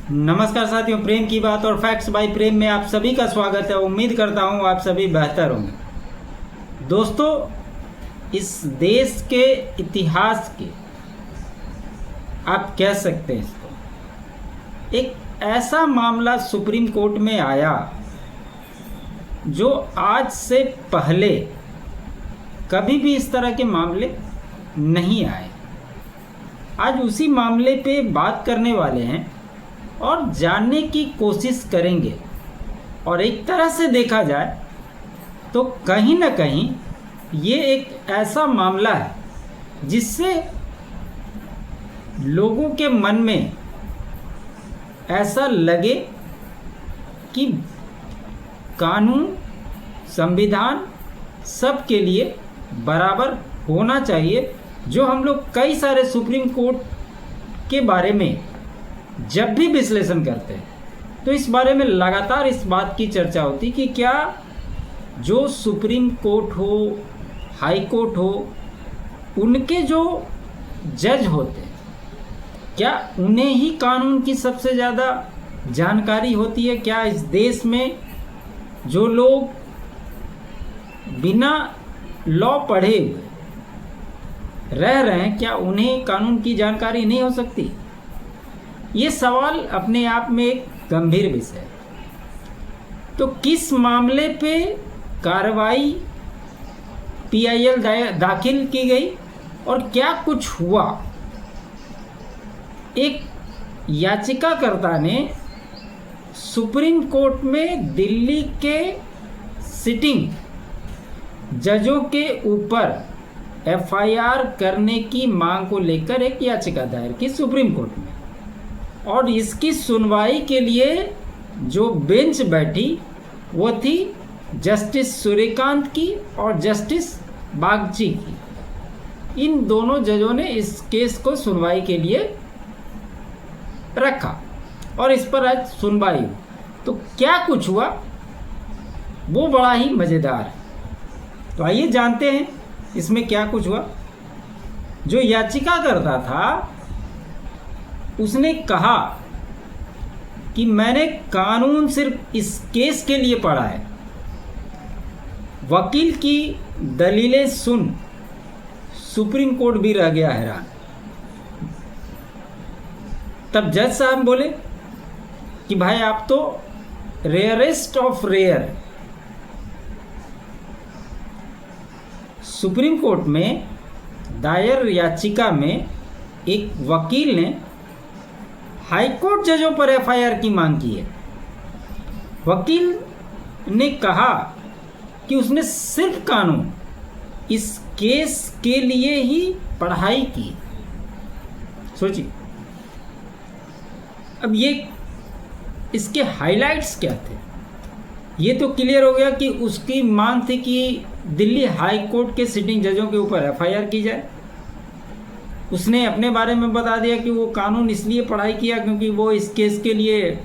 नमस्कार साथियों, प्रेम की बात और फैक्ट्स बाय प्रेम में आप सभी का स्वागत है। उम्मीद करता हूँ आप सभी बेहतर होंगे। दोस्तों, इस देश के इतिहास के आप कह सकते हैं इसको, एक ऐसा मामला सुप्रीम कोर्ट में आया जो आज से पहले कभी भी इस तरह के मामले नहीं आए। आज उसी मामले पे बात करने वाले हैं और जानने की कोशिश करेंगे। और एक तरह से देखा जाए तो कहीं ना कहीं ये एक ऐसा मामला है जिससे लोगों के मन में ऐसा लगे कि कानून, संविधान सबके लिए बराबर होना चाहिए। जो हम लोग कई सारे सुप्रीम कोर्ट के बारे में जब भी विश्लेषण करते हैं तो इस बारे में लगातार इस बात की चर्चा होती कि क्या जो सुप्रीम कोर्ट हो, हाई कोर्ट हो, उनके जो जज होते हैं क्या उन्हें ही कानून की सबसे ज़्यादा जानकारी होती है? क्या इस देश में जो लोग बिना लॉ पढ़े हुए रह रहे हैं क्या उन्हें कानून की जानकारी नहीं हो सकती? ये सवाल अपने आप में एक गंभीर विषय है। तो किस मामले पे कार्रवाई पीआईएल दाखिल की गई और क्या कुछ हुआ? एक याचिकाकर्ता ने सुप्रीम कोर्ट में दिल्ली के सिटिंग जजों के ऊपर एफआईआर करने की मांग को लेकर एक याचिका दायर की सुप्रीम कोर्ट में। और इसकी सुनवाई के लिए जो बेंच बैठी वो थी जस्टिस सूर्यकांत की और जस्टिस बागची की। इन दोनों जजों ने इस केस को सुनवाई के लिए रखा और इस पर आज सुनवाई हुई। तो क्या कुछ हुआ वो बड़ा ही मज़ेदार है। तो आइए जानते हैं इसमें क्या कुछ हुआ। जो याचिका करता था उसने कहा कि मैंने कानून सिर्फ इस केस के लिए पढ़ा है, वकील की दलीलें सुन सुप्रीम कोर्ट भी रह गया हैरान। तब जज साहब बोले कि भाई आप तो rarest of rare. Supreme Court में दायर याचिका में एक वकील ने हाई कोर्ट जजों पर एफआईआर की मांग की है। वकील ने कहा कि उसने सिर्फ कानून इस केस के लिए ही पढ़ाई की। सोचिए, अब ये इसके हाइलाइट्स क्या थे? ये तो क्लियर हो गया कि उसकी मांग थी कि दिल्ली हाई कोर्ट के सिटिंग जजों के ऊपर एफआईआर की जाए। उसने अपने बारे में बता दिया कि वो कानून इसलिए पढ़ाई किया क्योंकि वो इस केस के लिए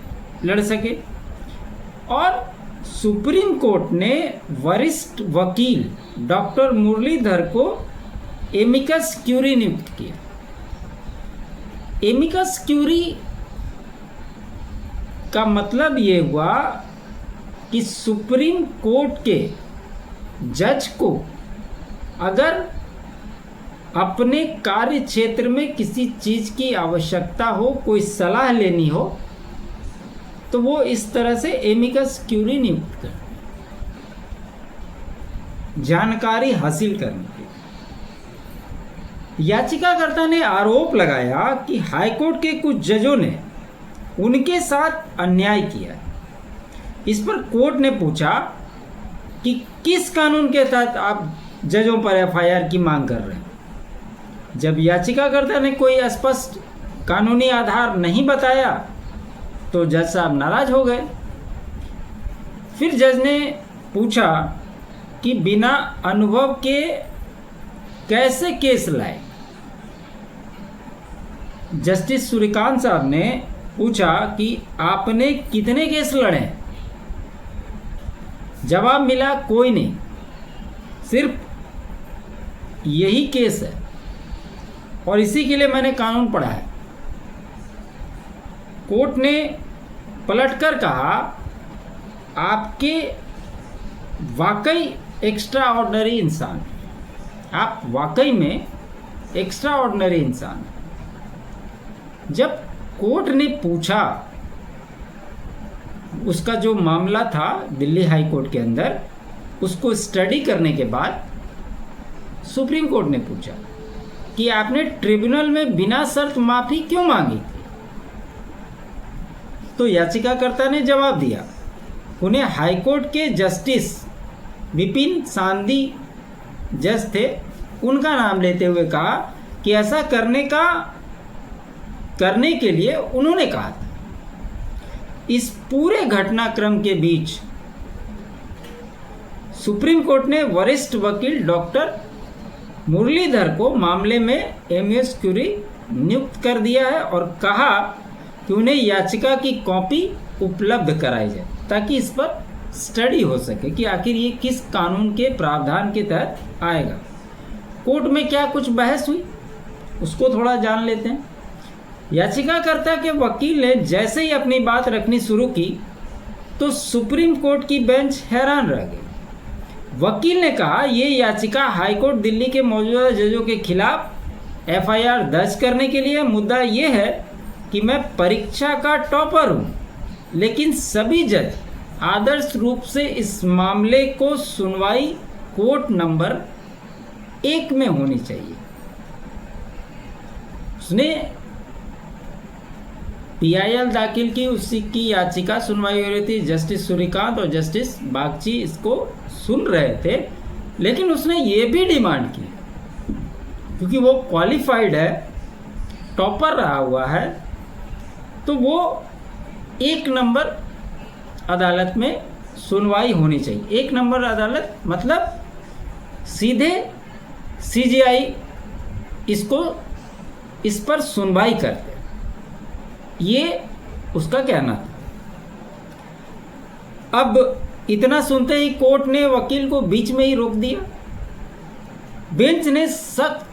लड़ सके। और सुप्रीम कोर्ट ने वरिष्ठ वकील डॉक्टर मुरलीधर को एमिकस क्यूरी नियुक्त किया। एमिकस क्यूरी का मतलब ये हुआ कि सुप्रीम कोर्ट के जज को अगर अपने कार्य क्षेत्र में किसी चीज़ की आवश्यकता हो, कोई सलाह लेनी हो, तो वो इस तरह से एमिकस क्यूरी नियुक्त कर जानकारी हासिल करने के। याचिकाकर्ता ने आरोप लगाया कि हाईकोर्ट के कुछ जजों ने उनके साथ अन्याय किया। इस पर कोर्ट ने पूछा कि किस कानून के तहत आप जजों पर एफआईआर की मांग कर रहे हैं। जब याचिकाकर्ता ने कोई स्पष्ट कानूनी आधार नहीं बताया तो जज साहब नाराज हो गए। फिर जज ने पूछा कि बिना अनुभव के कैसे केस लाए। जस्टिस सूर्यकांत साहब ने पूछा कि आपने कितने केस लड़े? जवाब मिला कोई नहीं, सिर्फ यही केस है और इसी के लिए मैंने कानून पढ़ा है। कोर्ट ने पलटकर कहा, आपके वाकई एक्स्ट्रा ऑर्डिनरी इंसान, आप वाकई में एक्स्ट्रा ऑर्डिनरी इंसान। जब कोर्ट ने पूछा, उसका जो मामला था दिल्ली हाई कोर्ट के अंदर, उसको स्टडी करने के बाद सुप्रीम कोर्ट ने पूछा कि आपने ट्रिब्यूनल में बिना शर्त माफी क्यों मांगी थी? तो याचिकाकर्ता ने जवाब दिया, उन्हें हाई कोर्ट के जस्टिस विपिन सांदी जज थे, उनका नाम लेते हुए कहा कि ऐसा करने के लिए उन्होंने कहा था। इस पूरे घटनाक्रम के बीच सुप्रीम कोर्ट ने वरिष्ठ वकील डॉक्टर मुरलीधर को मामले में एमिकस क्यूरी नियुक्त कर दिया है और कहा कि उन्हें याचिका की कॉपी उपलब्ध कराई जाए ताकि इस पर स्टडी हो सके कि आखिर ये किस कानून के प्रावधान के तहत आएगा। कोर्ट में क्या कुछ बहस हुई, उसको थोड़ा जान लेते हैं। याचिकाकर्ता के वकील ने जैसे ही अपनी बात रखनी शुरू की तो सुप्रीम कोर्ट की बेंच हैरान रह गई। वकील ने कहा, ये याचिका हाईकोर्ट दिल्ली के मौजूदा जजों के खिलाफ एफआईआर दर्ज करने के लिए। मुद्दा ये है कि मैं परीक्षा का टॉपर हूँ, लेकिन सभी जज आदर्श रूप से इस मामले को सुनवाई कोर्ट नंबर 1 में होनी चाहिए। उसने पीआईएल दाखिल की, उसी की याचिका सुनवाई हो रही थी। जस्टिस सूर्यकांत और जस्टिस बागची इसको सुन रहे थे, लेकिन उसने ये भी डिमांड की, क्योंकि वो क्वालिफाइड है, टॉपर रहा हुआ है, तो वो 1 नंबर अदालत में सुनवाई होनी चाहिए। 1 नंबर अदालत मतलब सीधे सीजीआई इस पर सुनवाई करते, ये उसका कहना था। अब इतना सुनते ही कोर्ट ने वकील को बीच में ही रोक दिया। बेंच ने सख्त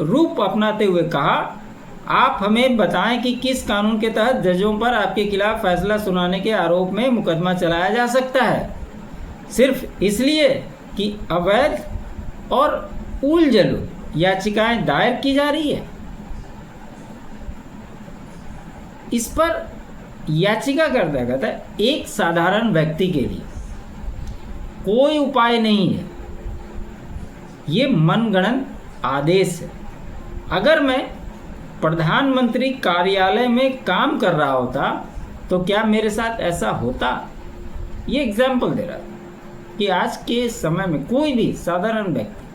रूप अपनाते हुए कहा, आप हमें बताएं कि किस कानून के तहत जजों पर आपके खिलाफ फैसला सुनाने के आरोप में मुकदमा चलाया जा सकता है, सिर्फ इसलिए कि अवैध और उलझलू याचिकाएं दायर की जा रही है। इस पर याचिकाकर्ता कहता है, एक साधारण व्यक्ति के लिए कोई उपाय नहीं है, ये मनगढ़ंत आदेश है। अगर मैं प्रधानमंत्री कार्यालय में काम कर रहा होता तो क्या मेरे साथ ऐसा होता? ये एग्जाम्पल दे रहा था कि आज के समय में कोई भी साधारण व्यक्ति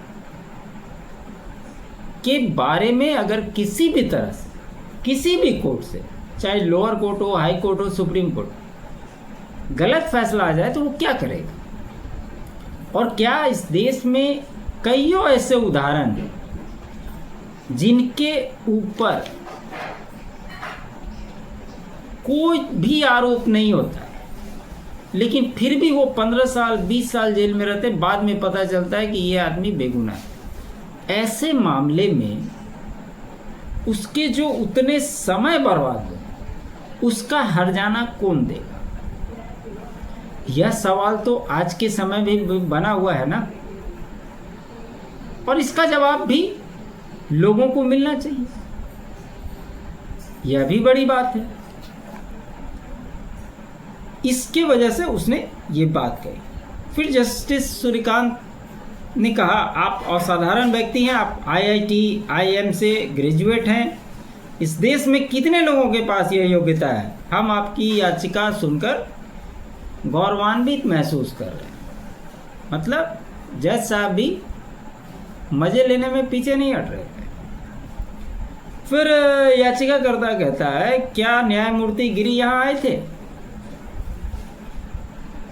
के बारे में अगर किसी भी तरह से, किसी भी कोर्ट से, चाहे लोअर कोर्ट हो, हाई कोर्ट हो, सुप्रीम कोर्ट, गलत फैसला आ जाए तो वो क्या करेगा? और क्या इस देश में कईयों ऐसे उदाहरण हैं जिनके ऊपर कोई भी आरोप नहीं होता है, लेकिन फिर भी वो 15 साल 20 साल जेल में रहते, बाद में पता चलता है कि ये आदमी बेगुनाह है। ऐसे मामले में उसके जो उतने समय बर्बाद हो, उसका हर्जाना कौन देगा? यह सवाल तो आज के समय में बना हुआ है ना, और इसका जवाब भी लोगों को मिलना चाहिए। यह भी बड़ी बात है। इसके वजह से उसने ये बात कही। फिर जस्टिस सूर्यकांत ने कहा, आप असाधारण व्यक्ति हैं, आप आईआईटी आईएम से ग्रेजुएट हैं, इस देश में कितने लोगों के पास यह योग्यता है? हम आपकी याचिका सुनकर गौरवान्वित महसूस कर रहे हैं। मतलब जज साहब भी मजे लेने में पीछे नहीं हट रहे थे। फिर याचिकाकर्ता कहता है, क्या न्यायमूर्ति गिरी यहाँ आए थे?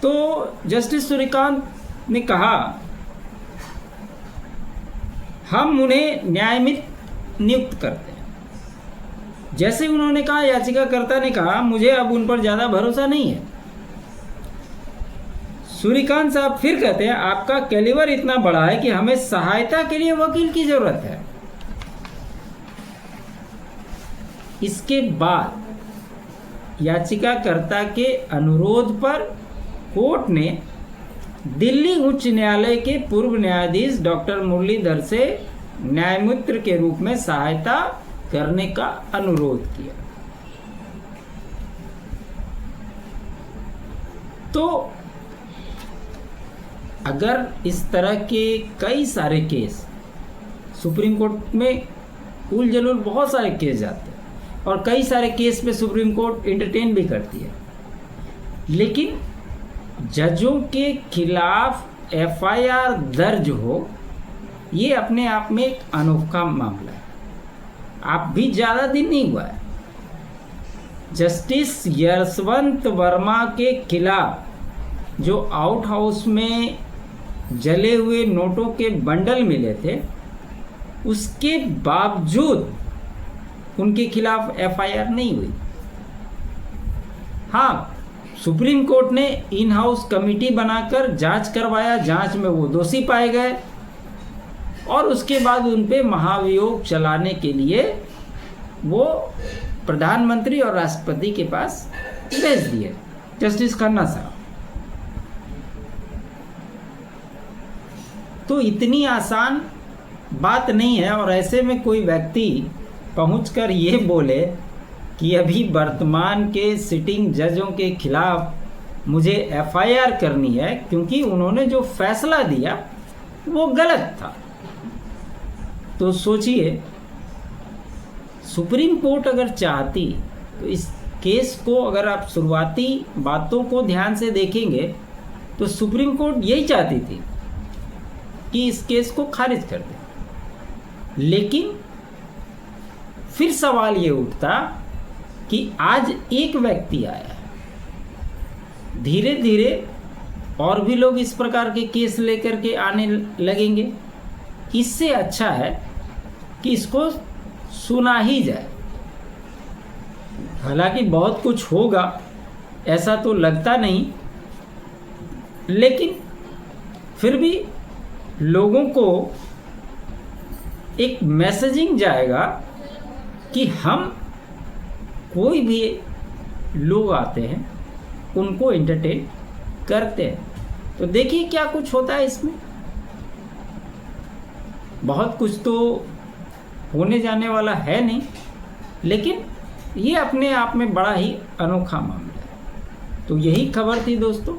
तो जस्टिस सूर्यकांत ने कहा, हम उन्हें न्यायमित्र नियुक्त करते हैं। जैसे उन्होंने कहा, याचिकाकर्ता ने कहा, मुझे अब उन पर ज़्यादा भरोसा नहीं है। सूर्यकांत साहब फिर कहते हैं, आपका कैलिबर इतना बड़ा है कि हमें सहायता के लिए वकील की जरूरत है। इसके बाद याचिकाकर्ता के अनुरोध पर कोर्ट ने दिल्ली उच्च न्यायालय के पूर्व न्यायाधीश डॉक्टर मुरलीधर से न्यायमित्र के रूप में सहायता करने का अनुरोध किया। तो अगर इस तरह के कई सारे केस सुप्रीम कोर्ट में उल जलूल बहुत सारे केस जाते हैं और कई सारे केस पे सुप्रीम कोर्ट एंटरटेन भी करती है, लेकिन जजों के खिलाफ एफआईआर दर्ज हो, ये अपने आप में एक अनोखा मामला है। आप भी ज़्यादा दिन नहीं हुआ है, जस्टिस यशवंत वर्मा के खिलाफ जो आउट हाउस में जले हुए नोटों के बंडल मिले थे, उसके बावजूद उनके खिलाफ एफआईआर नहीं हुई। हाँ, सुप्रीम कोर्ट ने इन हाउस कमेटी बनाकर जांच करवाया, जांच में वो दोषी पाए गए और उसके बाद उन पे महाभियोग चलाने के लिए वो प्रधानमंत्री और राष्ट्रपति के पास भेज दिए जस्टिस खन्ना साहब। तो इतनी आसान बात नहीं है, और ऐसे में कोई व्यक्ति पहुंचकर ये बोले कि अभी वर्तमान के सिटिंग जजों के खिलाफ मुझे एफआईआर करनी है क्योंकि उन्होंने जो फैसला दिया वो गलत था। तो सोचिए, सुप्रीम कोर्ट अगर चाहती तो इस केस को, अगर आप शुरुआती बातों को ध्यान से देखेंगे तो सुप्रीम कोर्ट यही चाहती थी कि इस केस को खारिज कर दे। लेकिन फिर सवाल ये उठता कि आज एक व्यक्ति आया है, धीरे धीरे और भी लोग इस प्रकार के केस लेकर के आने लगेंगे। इससे अच्छा है कि इसको सुना ही जाए। हालांकि बहुत कुछ होगा ऐसा तो लगता नहीं, लेकिन फिर भी लोगों को एक मैसेजिंग जाएगा कि हम कोई भी लोग आते हैं उनको एंटरटेन करते हैं। तो देखिए क्या कुछ होता है इसमें। बहुत कुछ तो होने जाने वाला है नहीं, लेकिन ये अपने आप में बड़ा ही अनोखा मामला है। तो यही खबर थी दोस्तों।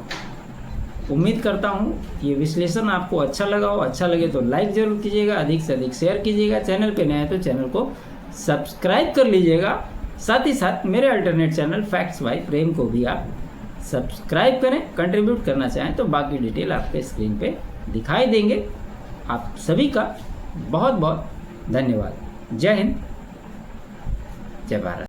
उम्मीद करता हूँ ये विश्लेषण आपको अच्छा लगा हो। अच्छा लगे तो लाइक ज़रूर कीजिएगा, अधिक से अधिक शेयर कीजिएगा। चैनल पे नए हैं तो चैनल को सब्सक्राइब कर लीजिएगा। साथ ही साथ मेरे अल्टरनेट चैनल फैक्ट्स बाय प्रेम को भी आप सब्सक्राइब करें। कंट्रीब्यूट करना चाहें तो बाकी डिटेल आपके स्क्रीन पे दिखाई देंगे। आप सभी का बहुत बहुत धन्यवाद। जय हिंद, जय भारत।